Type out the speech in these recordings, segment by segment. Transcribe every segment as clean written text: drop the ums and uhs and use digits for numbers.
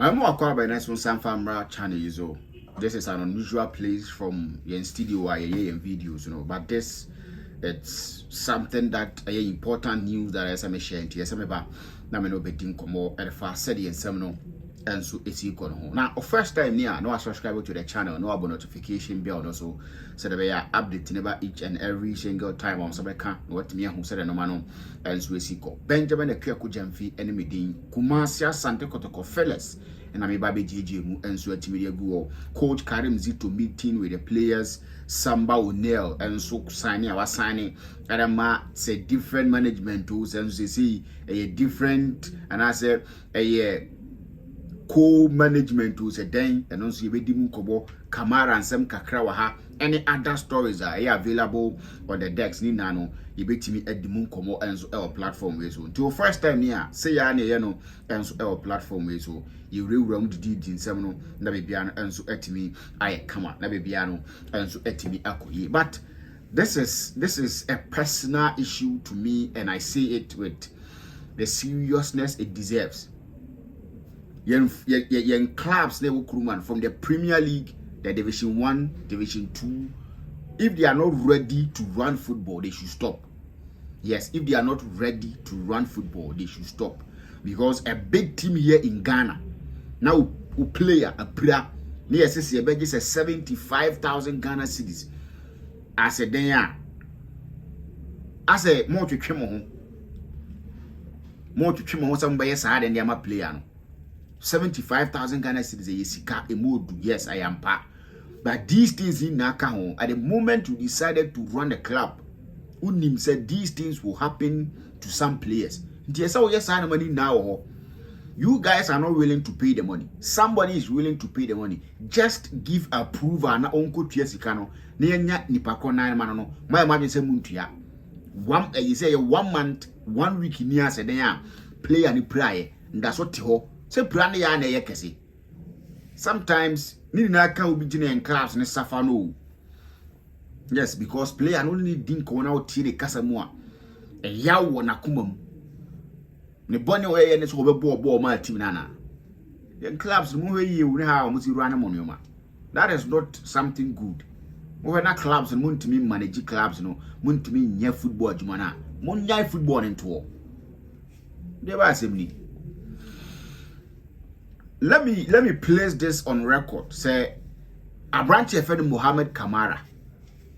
I'm more called by next one Samba channel. So this is an unusual place from your studio or your videos, but this it's something that important news that I am sharing to you. Na me no bedin komo e fa said yen sem no enso esi ko no. Now first time near no subscribe to the channel, no abo notification bell no so they be update never each and every single time on Sabeka what me hu said no mano enso esi ko. Benjamin Ekweku Jamfi enemy din Kumasi Asante Kotoko'S fellas and I ba be JJ mu enso atimi gu coach Karim Zito meeting with the players Samba O'Neil and so signing our signing Adama say different management tools and see a different and I say a co-management tools a then and also be dimu kobo Camara and some kakra any other stories are available on the decks ni nano you bet me at the moon komo and so our platform way so till first time here say ya no and so our platform way so you real wrong the deed in seminal na bebiano and so at me I come na bebiano and so at me akoye. But this is a personal issue to me and I say it with the seriousness it deserves. Yen clubs never crewman from the Premier League, the Division 1, Division 2. If they are not ready to run football, they should stop. Yes, if they are not ready to run football, they should stop. Because a big team here in Ghana, now a player, near a 75,000 Ghana cedis. As a day, as a more to trim somebody side and they player. 75,000 Ghana cedis a yesika a mood. Yes, I am pa. But these things in Nakaho, at the moment you decided to run the club, Unim said these things will happen to some players. Yes, money now. You guys are not willing to pay the money. Somebody is willing to pay the money. Just give approval na onko tuyesikano. Nenya nipako 9 manano. My imagine say muntuya. You say 1 month, 1 week near say then play and pray. That's what ho. Say plan ya na yekesi. Sometimes ni na ka obi gine en clubs ne safa no. Yes, because player only din ko na o tie de kasa mu a. Yawo na kumam. Ne bone we ne so be ball ma team nana. The clubs mu we you ne ha mo si run monoma. That is not something good. We na clubs no muntimi manage clubs no muntimi nya football adwuma na. Mo nya football nto. Dey ba asem Let me place this on record. Say Abranche Fed Mohamed Camara.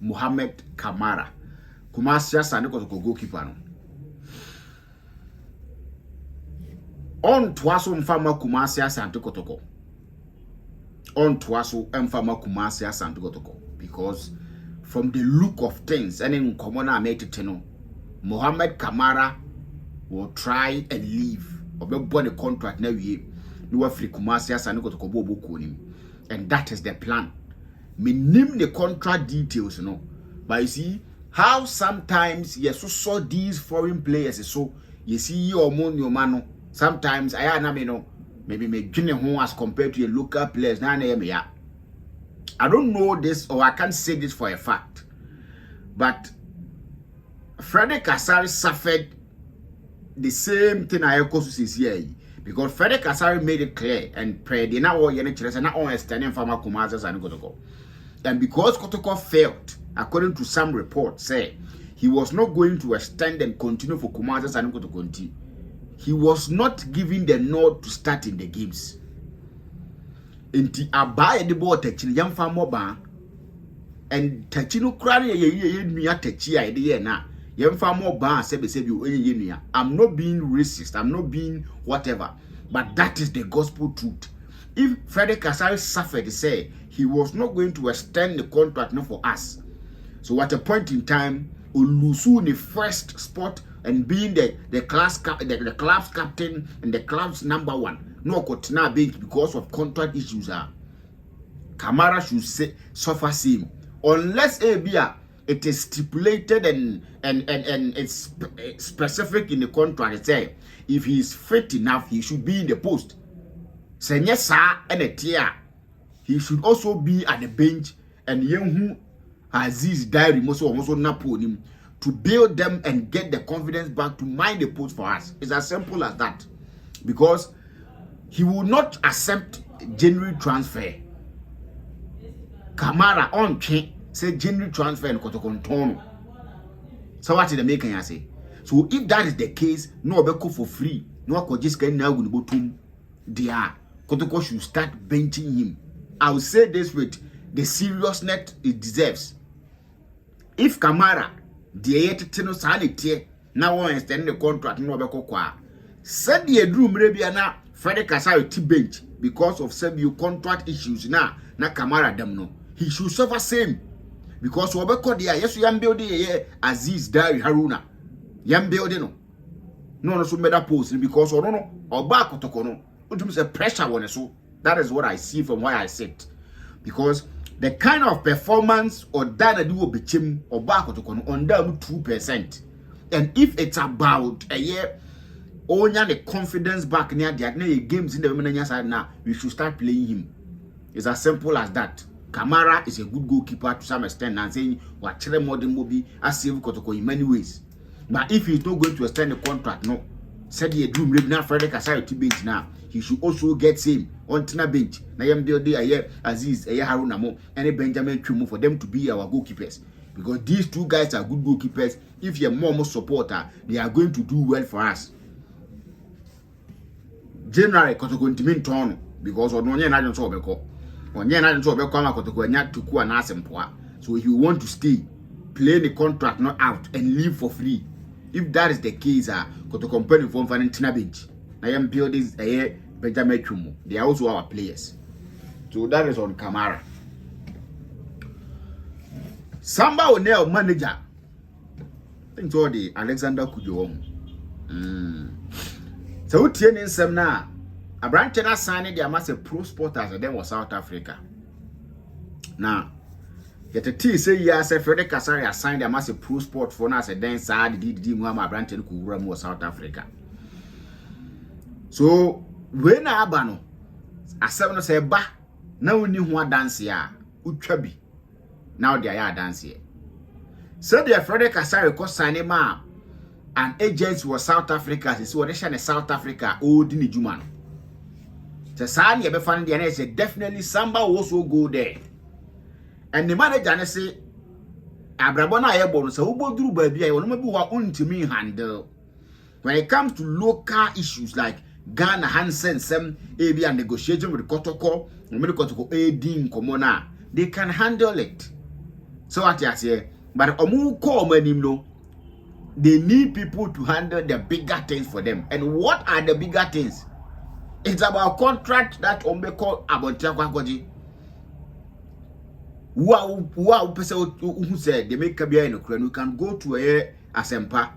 Kumasi Asante Kotoko'S goalkeeper no. On twaso mfama Kumasi Asante Kotoko'S. On twaso mfama Kumasi Asante Kotoko'S. Because from the look of things, and in Komona Ametiteno, Mohamed Camara will try and leave. Or be born a contract now year. No free Kumasi Asante Kotoko'S bobo kunim. And that is the plan. Me name the contract details, But you see how sometimes you saw these foreign players so you see your mano. Sometimes I maybe me home as compared to your local players. I don't know this or I can't say this for a fact. But Frederick Kasari suffered the same thing I echo to here. Because Frederick Kasari made it clear and prayed in our NHS and not only standing for Kumasi and Kotoko'S. And because Kotoko'S failed, according to some reports, say he was not going to extend and continue for Kumasi and Kotoko'S. He was not giving the nod to start in the games. Inti abaye the ball techini yamfa moba and techino krani ye nua techi idea na yamfa moba sebi onye nua. I'm not being racist, I'm not being whatever, but that is the gospel truth. If Frederick Kasari suffered, say he was not going to extend the contract not for us. So at a point in time, Olusu in the first spot and being the club's captain and the club's number 1. No Kotina bench because of contract issues are. Camara should suffer same. Unless it is stipulated and it's specific in the contract. It say if he is fit enough, he should be in the post. Say yes, sir, and a tier. He should also be at the bench and Yehu Aziz Diary also napo him to build them and get the confidence back to mind the post for us. It's as simple as that. Because he will not accept January transfer. Camara on chain say January transfer and Kotoko. So what did the maker say? So if that is the case, no Obeko for free, no I just get now with Botum. Kotoko should start benching him. I will say this with the seriousness it deserves. If Camara, the Tino Sanity, now won't extend the contract, no Obeko kwa. Said the room Rebiana, Frederick Kasai T bench because of some contract issues now, na Camara Damno. He should suffer same. Because Obeko dia, yes, you am building Aziz Dari Haruna. Yam building no so made that post because no or back Kotoko no pressure on so that is what I see from why I sit. Because the kind of performance or that do be chim or back Kotoko on down 2%. And if it's about a year only the confidence back near the games in the women side now, we should start playing him. It's as simple as that. Camara is a good goalkeeper to some extent and saying what modern movie as save Kotoko in many ways. But if he's not going to extend the contract, no. Said he dream now Frederick Kasai bench now. He should also get same on Tina bench. Na yam build a year Aziz, a year Haruna Mo, and a Benjamin Chumu for them to be our goalkeepers. Because these two guys are good goalkeepers. If you're more supporter, they are going to do well for us. Generally, Kotoko Intimin Tono, because on one year I don't saw Beko. On year I don't saw Beko Kotoko and Yat to Ku and Asempoa. So if you want to stay, play the contract not out and leave for free. If that is the case, Kotoko company from Valentina Bench. I am building a Benjamin Chumu. They are also our players. So that is on Camara. Samba will now manager. I think so the Alexander Kujo. So what you need some now? A branch and signed the massive pro sport as then was South Africa. Now, yet a T say yes, Frederick Kasari assigned a massive pro sport for us and then sad did Muhammad branch and Kuram was South Africa. So when I bano, I said, say, bah, now we knew what dance here, Uchabi. Now they are dance here. So the Frederick Kasari cost signing ma. And agents was South Africa, so they shine South Africa, old in the Juman. The sign you ever found the NSA definitely Samba also go there. And the manager say, Abrabona airborne, so who do baby, I want to be to me handle. When it comes to local issues like Ghana, Hansen, some AB and negotiating with Kotoko'S, Kotoko'S AD in Komona, they can handle it. So what I say, but Omu call no. They need people to handle the bigger things for them. And what are the bigger things? It's about contract that Ombeko about Takwakoji. Who said they make Kabia in Ukraine? You can go to a Asempa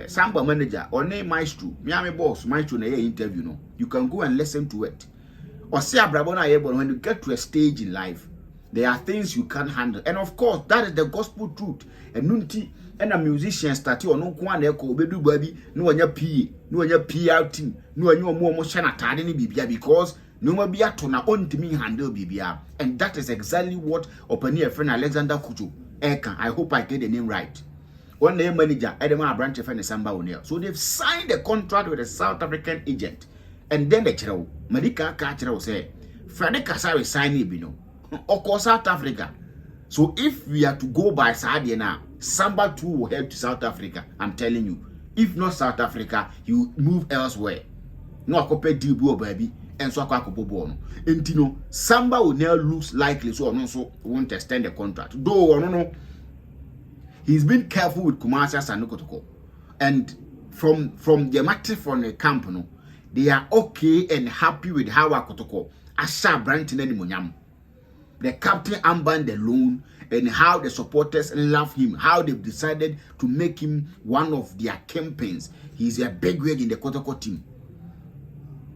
Samba manager or name Maestro, Miami boss, Maestro in interview. No, you can go and listen to it. Or say Abrabona Ebon, when you get to a stage in life, there are things you can't handle. And of course, that is the gospel truth. And Nunti and a musician start or no one echo bedu baby, no one your P, no one your PR team, no one your more motion at Bibia because no more be at on own to me handle Bibia. And that is exactly what Open friend Alexander Kujo Eka. I hope I get the name right. One name manager, Edema branch of Samba O'Neill. So they've signed a contract with a South African agent. And then the Chero, Marika Kachero say, Frederick Kasari sign Bino. Or South Africa. So if we are to go by Sadia now, Samba too will head to South Africa. I'm telling you. If not South Africa, you move elsewhere. No akope dibu baby. And so akopo bono. And you know, Samba will now looks likely so also won't extend the contract. Though no. He's been careful with Kumasi and Kotoko'S. And from the matter from the camp, no, they are okay and happy with how Kotoko'S Asha Branton and Munyam. The captain unbanned the loan and how the supporters love him, how they've decided to make him one of their campaigns. He's a big wig in the Kotoko'S team.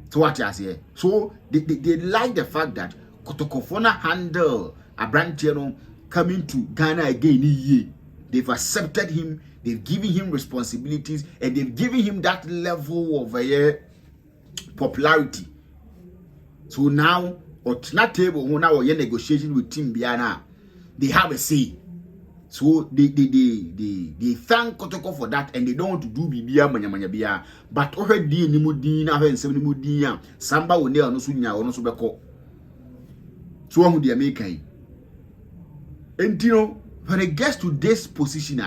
So what I say? So they like the fact that Kotoko'S handle a Branton coming to Ghana again. They've accepted him, they've given him responsibilities, and they've given him that level of popularity. So now, or not table, now you're negotiating with Team Biana, they have a say. So they thank Kotoko for that, and they don't want to do bibia manya bia. But already ni mudi na when seven mudi Samba will near no sunya or no subeko. So who they make. And you know, when it gets to this position,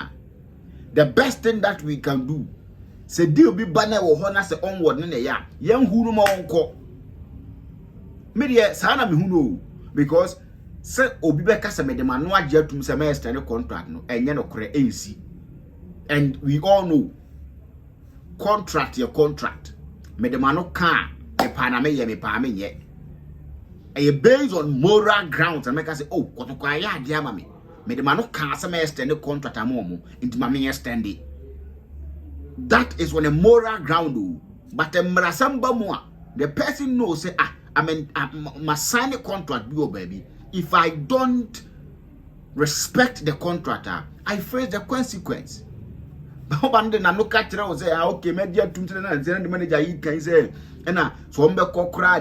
the best thing that we can do, say deal be banner or honor say onward in the ya. Young who no more media sana me who know because say obi be kasa me de ma no agye atum say me extend contract no enye no kore ensi. And we all know contract your contract me de ma no ka me pa na me ye me pa me ye e based on moral grounds and make us say oh Kotoko aya ade ama me de ma no ka say me extend contract amomo into ma me extend it. That is on a moral ground but Samba mo the person knows say I mean my sign a contract bio baby. If I don't respect the contractor, I face the consequence. But then I look at it say, okay, media to the manager he can say, and so they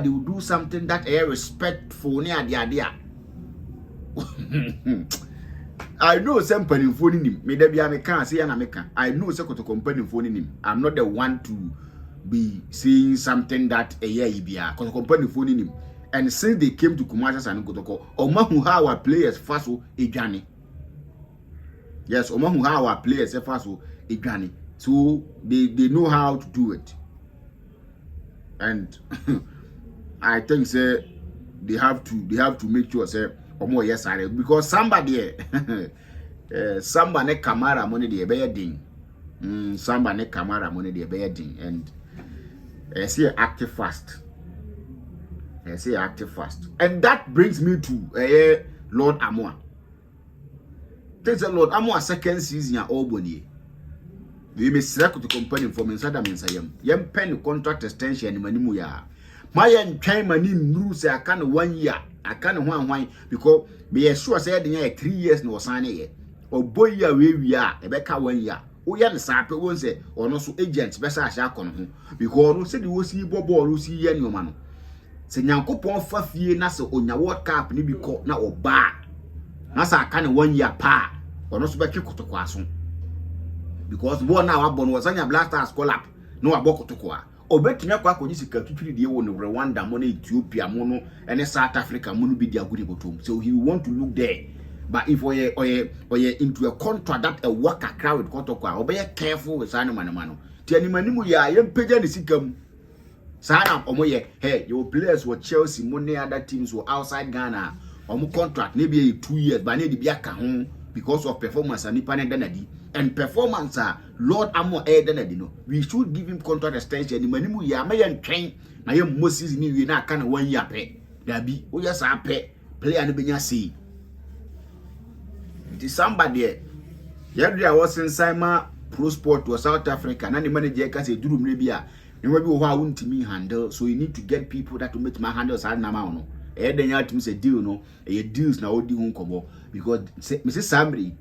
will do something that is respectful near the idea. I know some penny phoning him. Maybe I can't say an American. I know some company phoning him. I'm not the one to be saying something that a year ibia because company phoning him. And since they came to Kumasi and Kotoko, Omahu our players first Ejani. Yes, Omahu our players first Ejani. So they know how to do it. And I think say they have to make sure say Omo yes are because somebody Samba ne Camara money the bedding. Samba ne Camara money the bedding and say active fast. I say active fast. And that brings me to Lord Amoa. Thanks a Lord Amoa second season at Albany. We may select to company from inside the Mensayam. Yem pen contract extension in Manimuya. My and time and in rules I can't 1 year. I can't one because be sure said in 3 years no sign it. Or boy ya we are a becker 1 year. O yan sape won say or no so agents besa asha kon ho because no said you see bobo or see yan your man. Se nyankopon fa fie na se onya world cup ni bi ko na oba na sa aka ne 1 year pa ono so be ke Kotoko aso because born na wa born was anya blasters call up no abo Kotoko a obetumi akwa konyi sika tuturi de wo no Rwanda mo na Ethiopia mo no ene South Africa mo no bi di agudi botom so he want to look there. But if we into a contract that a work account with Kotoko or be careful with animal mano ti animanimu ya yem peja ni sikam. Sana omoye hey your players were Chelsea money other teams were outside Ghana omo contract maybe 2 years but need be aka ho because of performance and nipa danadi and performance Lord Amo danadi no we should give him contract extension manimu ya ma yen twen na yem Moses ni wi na aka na 1 year pe dabi o ya sa pe player no benya sei the Samba there yadria was in Sima Pro Sport to South Africa na the manager ka say duru mre bia. You will be who me handle, so you need to get people that will make my handles hard now. No, then you have to say deal, no, a deals now odi unkomo because Mrs. Samri,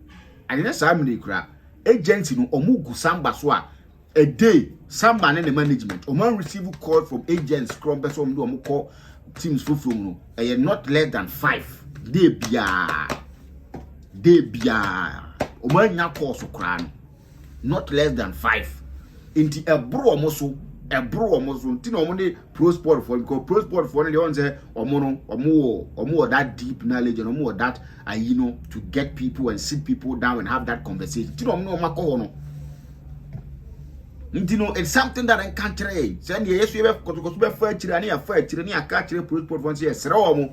and then Samri crap agency no omugu Samba swa a day Samba and the management. Oman receive call from agents, from person do call teams from no, not less than 5. They bia. Oman na call so cran, not less than 5. Into a bro almost. A bro almost tino money pro sport for because pro sport for the ones say or more that deep knowledge and more that you know to get people and sit people down and have that conversation. Tino no mako no. Tino it's something that I can't trade. Send yes we have Kotoko be fair chirani a fair chirani a catch pro sport once yes rawo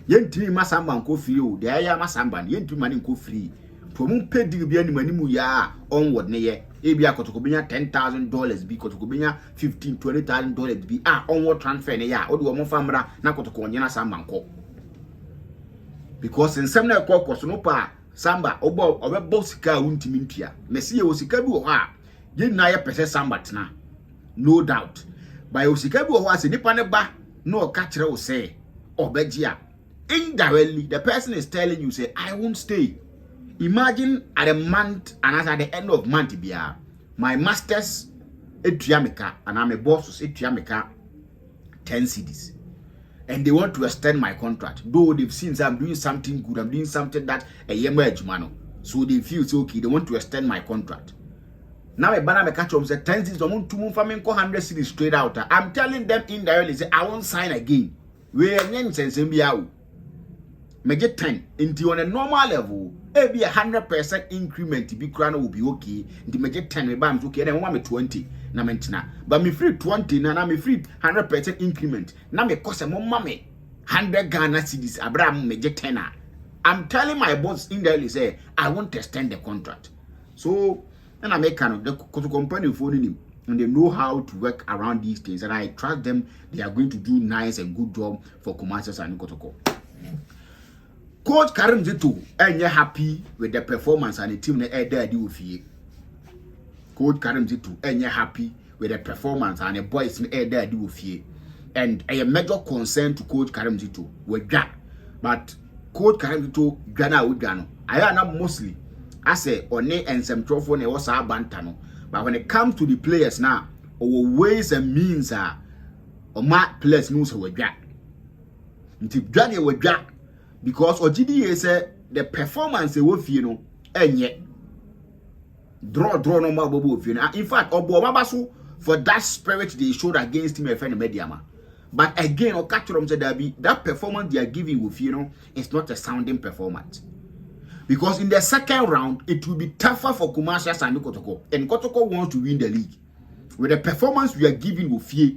yentimi masamba nko free o de aya masamba yentimi mani nko free. From pedi bi ani mani mu ya onward ne ye ebia Kotoko benya $10,000 bi Kotoko benya $15,000-$20,000 bi onward transfer ne ya odi wo mo famra na Kotoko nyena Samba nko because in some na kokos no pa Samba obebo sika untimi ntua mesi ye osika bi wo ha ye na ye pese Samba tena no doubt by osika bi wo ha se nipa ne ba no ka kire wo say obegia indirectly the person is telling you say I won't stay. Imagine at a month and as at the end of month bia my masters etuameka and I'm a boss etuameka 10 cedis and they want to extend my contract though they've seen I'm doing something good, I'm doing something that a yema ejuma no So they feel so okay, they want to extend my contract. Now a banner catch up say 10 cities, don't to move from 100 cities straight out. I'm telling them indirectly, say I won't sign again. We are name sense me get 10 into on a normal level, it be 100% increment be crown will be okay. The me get 10 me bams okay, then want me 20 na mentina. But me free 20 na me free 100% increment. Na me cost more money 100 Ghana cedis. Abraham me get 10. I'm telling my boss indirectly say I won't extend the contract. So and I make kind of the company phoning him. And they know how to work around these things, and I trust them. They are going to do nice and good job for Kotoko'S and Kotoko. Coach Karim Zito, and you're happy with the performance and the team that there do with you. Coach Karim Zito, and you're happy with the performance and the boys in there do with you. And a major concern to Coach Karim Zito with that. But Coach Karim Zito, Ghana with Ghana. I am not mostly. I say, on and some trophy and was our bantano. But when it comes to the players now, our ways and means are, or my players knows how we get. Until Johnny will get. Because OGDA said the performance they will feel, and yet draw no more bobo. In fact, Obo for that spirit they showed against him a friend Mediama. But again, or catch them said that performance they are giving with is not a sounding performance. Because in the second round, it will be tougher for Kumasi and Kotoko. And Kotoko wants to win the league. With the performance we are giving with fear,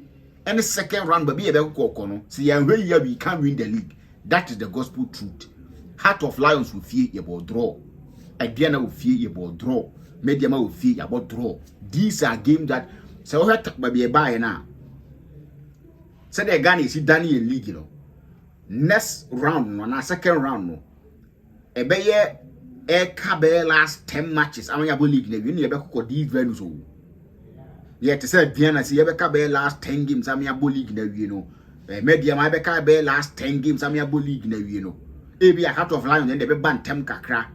and the second round, baby, see, and here we can't win the league. That is the gospel truth. Heart of Lions will fear about draw. Adiana will fear about draw. Mediama will fear about draw. These are games that so we talk baby buy now. Say the Ghana is Danny in league, Next round, no, second round, no. Ebeye Kabe last 10 matches. I mean, I believe you need to these venues. Yet to say Diana, see, Kabe last 10 games. I mean, I believe you know. Media my Kabe last 10 games. I mean, I believe you know. Maybe a Heart of Lions and they be ban tem kakra.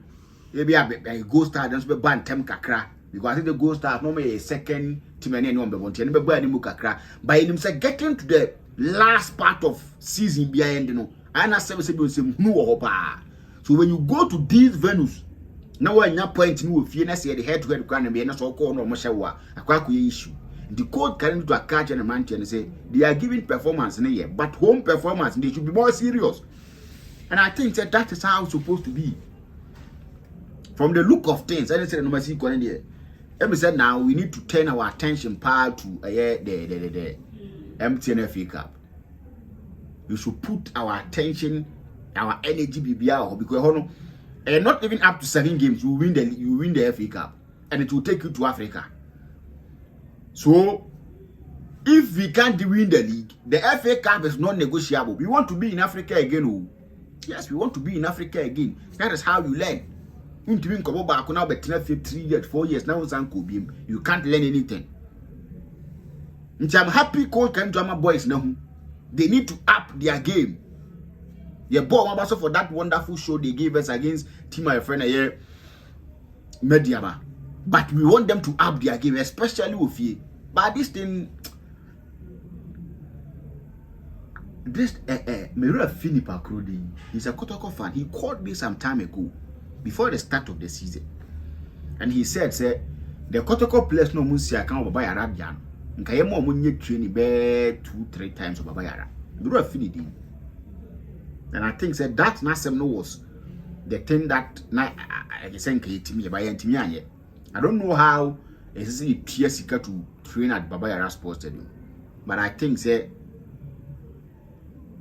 Maybe a Ghost Star don't be ban tem kakra because I think the Ghost Star normally a second team and anyone be want and be ban him kakra. By him say getting to the last part of season behind you know. And I say no hopa. So when you go to these venues, now when you point in with you, say the head-to-head ground and so called no Mashawa, a quack issue. The code carrying to a catch and a man and say they are giving performance in a year, but home performance they should be more serious. And I think that is how it's supposed to be. From the look of things, I said no mercy going there. Every said now we need to turn our attention part to the MTN FA Cup. We should put our attention, our energy BBR because not even up to 7 games you win the FA Cup and it will take you to Africa. So if we can't win the league, the FA Cup is not negotiable. We want to be in Africa again. Oh. Yes, we want to be in Africa again. That is how you learn. You now 3 years, 4 years now you can't learn anything. I'm happy Coach and drama boys now. They need to up their game. Yeah, boy, for that wonderful show they gave us against Team My Friend here, Mediama. But we want them to up their game, especially with you. But this thing, this Mera Philip Akrodi, he's a Kotoko'S fan. He called me some time ago, before the start of the season, and he said, the Kotoko'S players no musia can over by Arabian. Nkayemo munye training be 2-3 times over by Arab. Mera Philip. And I think that Nasem was the thing that I sent to me by Antimian. I don't know how it's Sika to train at Baba Yara Sports Stadium. But I think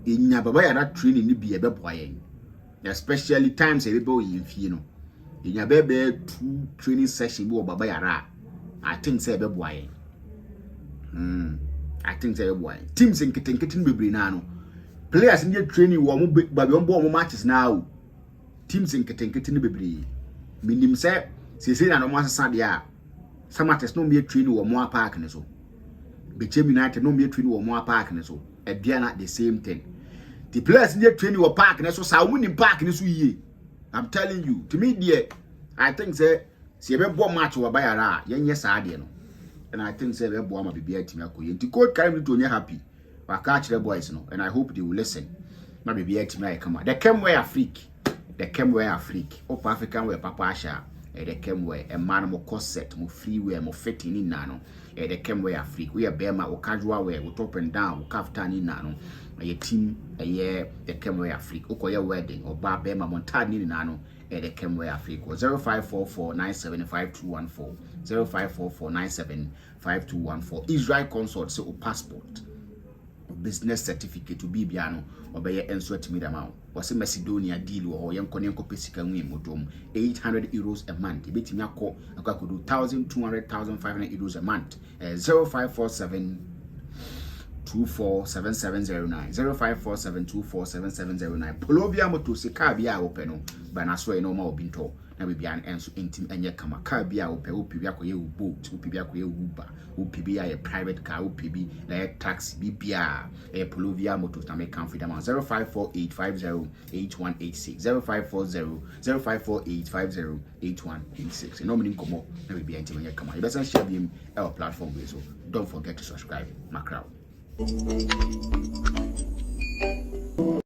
in Baba Yara training be a boy. Especially times everybody in Fino. In your baby 2 training sessions with Baba Yara. I think say a boy. I think say a boy. Teams in Kitten be nano. Players in your training were more matches now. Teams in Kitten be minim say na no masa sadia. Some matches no me training or more park and so. Became United no me training or more park and so. At Diana the same thing. The players in your training or park and so Sawunin park and so ye. I'm telling you, to me, dear, I think say a bomb match or by a yes, I know. And I think say a bomb be a team. The coach carry to happy. I catch the boys, no, and I hope they will listen. Maybe be a team like Camara. They came where a freak. the Camara Afrique, or African wear Papa Asha, the Camara, a man more corset, more free wear, more fitting in nano, the Camara Afrique, we are Bema or casual wear, we top and down, we kaftan in nano, a team, a year, the Camara Afrique, Okoya wedding, or Bar Bema Montani in nano, the Camara Afrique, 0544 975214, 0544 975214, Israel consort, so passport. Business certificate to be biano or by enso to me amount was a Macedonia deal or young Konenko Pesica Modom 800 euros a month. Bit me a call, I could do 1,200, 1,500 euros a month. 0547 247709 0547 247709 Polovia moto se car bia openo banaswe no ma obinto na bibia enso intim enye kama car bia ope opibia koye boat opibia koye uber opibia a private car opibi na taxi bibia Polovia moto na make confident 0548508186 0548508186 no meaning komo na bibia intim enye kama you better share them our platform so don't forget to subscribe my crowd.